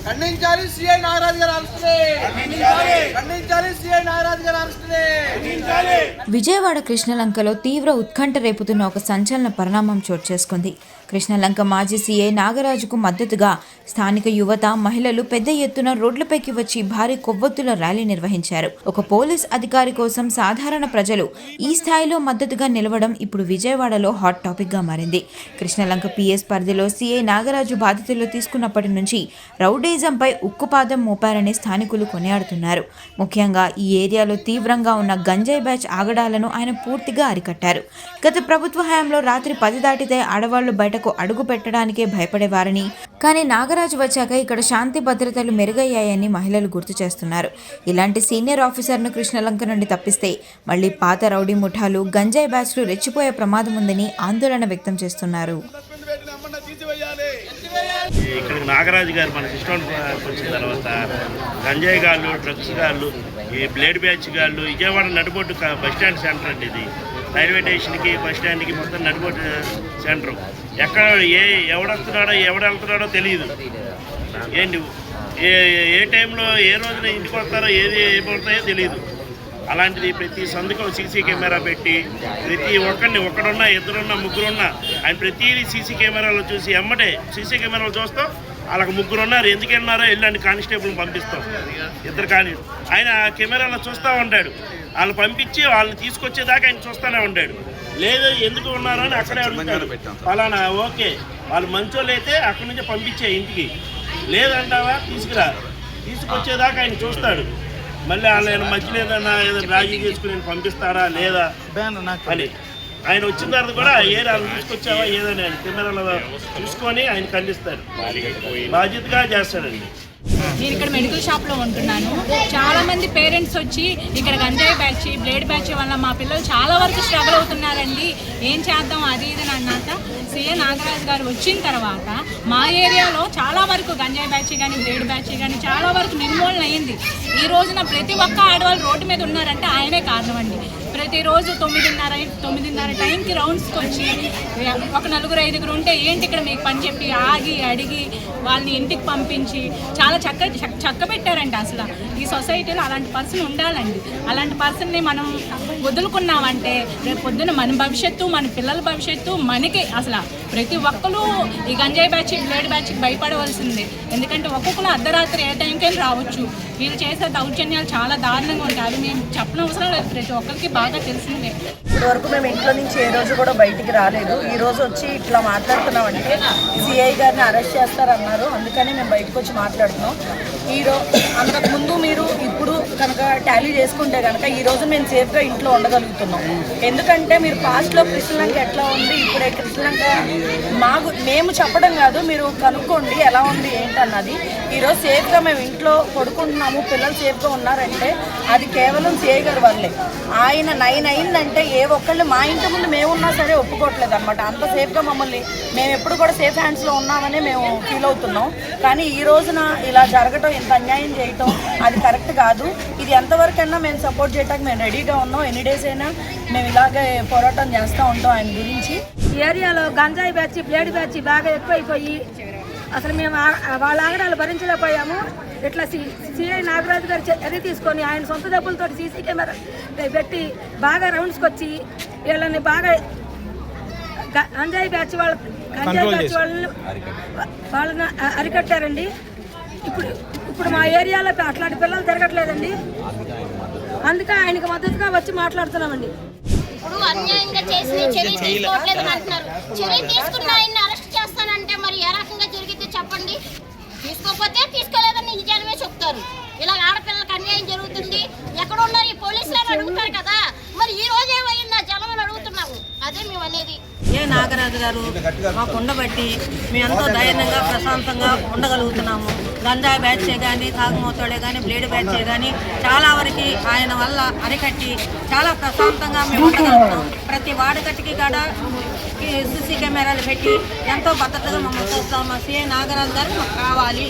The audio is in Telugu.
ఖండించాలి సిఐ నాగరాజు గారి అరెస్టుని, ఖండించాలి సిఐ నాగరాజు గారి అరెస్టుని. విజయవాడ కృష్ణలంకలో తీవ్ర ఉత్కంఠ రేపుతున్న ఒక సంచలన పరిణామం చోటు చేసుకుంది. కృష్ణలంక మాజీ సీఐ నాగరాజుకు మద్దతుగా స్థానిక యువత, మహిళలు పెద్ద ఎత్తున రోడ్లపైకి వచ్చి భారీ కొవ్వొత్తుల ర్యాలీ నిర్వహించారు. ఒక పోలీస్ అధికారి కోసం సాధారణ ప్రజలు ఈ స్థాయిలో మద్దతుగా నిలవడం ఇప్పుడు విజయవాడలో హాట్ టాపిక్ గా మారింది. కృష్ణలంక పిఎస్ పరిధిలో సీఐ నాగరాజు బాధ్యతలు తీసుకున్నప్పటి నుంచి రౌడీజంపై ఉక్కుపాదం మోపారని స్థానికులు కొనియాడుతున్నారు. ముఖ్యంగా ఈ ఏరియాలో తీవ్రంగా ఉన్న గంజాయి బ్యాచ్ ఆగడాలను ఆయన పూర్తిగా అరికట్టారు. గత ప్రభుత్వ హయాంలో రాత్రి 10 దాటితే ఆడవాళ్లు బయటకు అడుగు పెట్టడానికే భయపడేవారని, కానీ నాగరాజు వచ్చాక ఇక్కడ శాంతి భద్రతలు మెరుగయ్యాయని మహిళలు గుర్తు చేస్తున్నారు. ఇలాంటి సీనియర్ ఆఫీసర్ను కృష్ణలంక నుండి తప్పిస్తే మళ్లీ పాత రౌడీ ముఠాలు, గంజాయి బ్యాచ్లు రెచ్చిపోయే ప్రమాదం ఉందని ఆందోళన వ్యక్తం చేస్తున్నారు. ఇక్కడ నాగరాజు గారు మన సిస్టమ్ వచ్చిన తర్వాత గంజాయి గాళ్ళు, డ్రగ్స్ గాళ్ళు, ఈ బ్లేడ్ బ్యాచ్ గాళ్ళు విజయవాడ నడిబొడ్డు బస్టాండ్ సెంటర్ అండి. ఇది రైల్వే స్టేషన్కి బస్ స్టాండ్కి మొత్తం నడిబొడ్డు సెంటర్. ఎక్కడ ఎవడొస్తున్నాడో ఎవడెళ్తున్నాడో తెలియదు. ఏంటి ఏ టైంలో ఏ రోజున ఇంటికి వస్తారో ఏది ఏమవుతాయో తెలియదు. అలాంటిది ప్రతి సందుకం సీసీ కెమెరా పెట్టి ప్రతి ఒక్కడిని, ఒకడున్నా ఇద్దరున్నా ముగ్గురున్నా ఆయన ప్రతిదీ సీసీ కెమెరాలో చూసి ఎమ్మటే సీసీ కెమెరాలు చూస్తాం. వాళ్ళకి ముగ్గురు ఉన్నారు, ఎందుకు వెళ్ళినారో వెళ్ళండి కానిస్టేబుల్ని పంపిస్తాం. ఇద్దరు కానీ ఆయన కెమెరాలో చూస్తూ ఉంటాడు. వాళ్ళు పంపించి వాళ్ళని తీసుకొచ్చేదాకా ఆయన చూస్తూనే ఉంటాడు. లేదు ఎందుకు ఉన్నారో అని అక్కడే అడుగుతాడు. ఫలానా ఓకే వాళ్ళు మంచోళ్ళు అయితే అక్కడి నుంచి పంపించే ఇంటికి, లేదంటావా తీసుకొచ్చేదాకా ఆయన చూస్తాడు. మళ్ళీ వాళ్ళు మధ్యలో ఏదన్నా రాజీ చేసుకుని పంపిస్తారా లేదా అని ఆయన వచ్చిన తర్వాత కూడా వాళ్ళు తీసుకొచ్చావా ఏదని ఆయన కెమెరాలో చూసుకొని ఆయన ఖండిస్తాడు, బాధ్యతగా చేస్తాడండి. నేను ఇక్కడ మెడికల్ షాప్లో ఉంటున్నాను. చాలామంది పేరెంట్స్ వచ్చి ఇక్కడ గంజాయి బ్యాచ్, బ్లేడ్ బ్యాచ్ వల్ల మా పిల్లలు చాలా వరకు స్ట్రగుల్ అవుతున్నారండి, ఏం చేద్దాం అది ఇది అన్నాక సీఏ నాగరాజు గారు వచ్చిన తర్వాత మా ఏరియాలో చాలా వరకు గంజాయి బ్యాచ్ కానీ బ్లేడ్ బ్యాచ్ కానీ చాలా వరకు నిర్మూలన అయింది. ఈ రోజున ప్రతి ఒక్క ఆడవాళ్ళు రోడ్డు మీద ఉన్నారంటే ఆయనే కారణం అండి. ప్రతిరోజు 9:30 టైంకి రౌండ్స్కి వచ్చి ఒక 4-5 ఉంటే ఏంటి ఇక్కడ మీకు పని చెప్పి ఆగి అడిగి వాళ్ళని ఇంటికి పంపించి చాలా చక్క పెట్టారండి. అసలు ఈ సొసైటీలో అలాంటి పర్సన్ ఉండాలండి. అలాంటి పర్సన్ని మనం వదులుకున్నామంటే రేపు పొద్దున్న మన భవిష్యత్తు, మన పిల్లల భవిష్యత్తు మనకి అసలు ప్రతి ఒక్కరు ఈ గంజాయి బ్యాచ్, బ్లేడ్ బ్యాచ్కి భయపడవలసిందే. ఎందుకంటే ఒక్కొక్కరు అర్ధరాత్రి ఏ టైంకైనా రావచ్చు. వీళ్ళు చేసే దౌర్జన్యాలు చాలా దారుణంగా ఉంటాయి. అది మేము చెప్పనవసరం లేదు, ప్రతి ఒక్కరికి బాగా తెలిసిందే. ఇప్పటివరకు మేము ఇంట్లో నుంచి ఏ రోజు కూడా బయటికి రాలేదు. ఈ రోజు వచ్చి ఇట్లా మాట్లాడుతున్నామంటే సిఐ గారిని అరెస్ట్ చేస్తారన్నారు, అందుకని మేము బయటకు వచ్చి మాట్లాడుతున్నాం. అంతకుముందు మీరు ఇప్పుడు కనుక టాలీ చేసుకుంటే కనుక ఈ రోజు మేము సేఫ్గా ఇంట్లో ఉండగలుగుతున్నాం. ఎందుకంటే మీరు పాస్ట్లో కృష్ణలంక ఎట్లా ఉంది, ఇప్పుడే కృష్ణలంక మేము చెప్పడం కాదు, మీరు కనుక్కోండి ఎలా ఉంది ఏంటన్నది. ఈరోజు సేఫ్గా మేము ఇంట్లో పడుకుంటున్నాము, పిల్లలు సేఫ్గా ఉన్నారంటే అది కేవలం సిఐ గారి వల్లే. ఆయన 9 అయిందంటే ఏ ఒక్కళ్ళు మా ఇంటి ముందు మేమున్నా సరే ఒప్పుకోవట్లేదు అనమాట. అంత సేఫ్గా మమ్మల్ని మేము ఎప్పుడు కూడా సేఫ్ హ్యాండ్స్లో ఉన్నామని మేము ఫీల్ అవుతున్నాం. కానీ ఈ రోజున ఇలా జరగటం, ఇంత అన్యాయం చేయటం అది కరెక్ట్ కాదు. ఇది ఎంతవరకైనా మేము సపోర్ట్ చేయడానికి మేము రెడీగా ఉన్నాం. ఎన్ని డేస్ అయినా మేము ఇలాగే పోరాటం చేస్తూ ఉంటాం ఆయన గురించి. ఈ ఏరియాలో గంజాయి బ్యాచ్, బ్లేడ్ బ్యాచ్ బాగా ఎక్కువైపోయి అసలు మేము వాళ్ళ ఆగడాలు భరించలేకపోయాము. ఇట్లా సిఐ నాగరాజు గారు చర్య తీసుకొని ఆయన సొంత డబ్బులతో సీసీ కెమెరా పెట్టి బాగా రౌండ్స్కి వచ్చి వీళ్ళని బాగా గంజాయి బ్యాచ్ వాళ్ళని అరికట్టారండి. ఇప్పుడు మా ఏరియాలో అట్లాంటి పిల్లలు తిరగట్లేదండి. అందుకే ఆయనకు మద్దతుగా వచ్చి మాట్లాడుతున్నామండి. ఇప్పుడు అన్యాయంగా చేసి చర్య తీసుకోవట్లేదని అంటున్నారు. చర్య తీసుకున్న ఆయన్ని అరెస్ట్ చేస్తానంటే మరి ఏ రకంగా జరిగితే చెప్పండి. తీసుకోకపోతే తీసుకోలేదని నిజానమే చెప్తారు. ఇలా ఆడపిల్లలకు అన్యాయం జరుగుతుంది, ఎక్కడ ఉన్నారు ఈ పోలీసులు అని అడుగుతారు కదా. మరి ఈ రోజు ఏమైందా జనం అని అడుగుతున్నాము. అదే మేము అనేది. ఏ నాగరాజు గారు మాకు ఉండబట్టి మేము ఎంతో ధైర్యంగా ప్రశాంతంగా ఉండగలుగుతున్నాము. గంజాయి బ్యాచే కానీ, తాగుమోతోడే కానీ, బ్లేడ్ బ్యాచే కానీ చాలా వరకు ఆయన వల్ల అరికట్టి చాలా ప్రశాంతంగా మేము ఉండగలుగుతాం. ప్రతి వాడకట్టుకి కూడా సీసీ కెమెరాలు పెట్టి ఎంతో భద్రతగా మమ్మల్ని చూస్తాం. మా సిఐ నాగరాజు గారు మాకు కావాలి.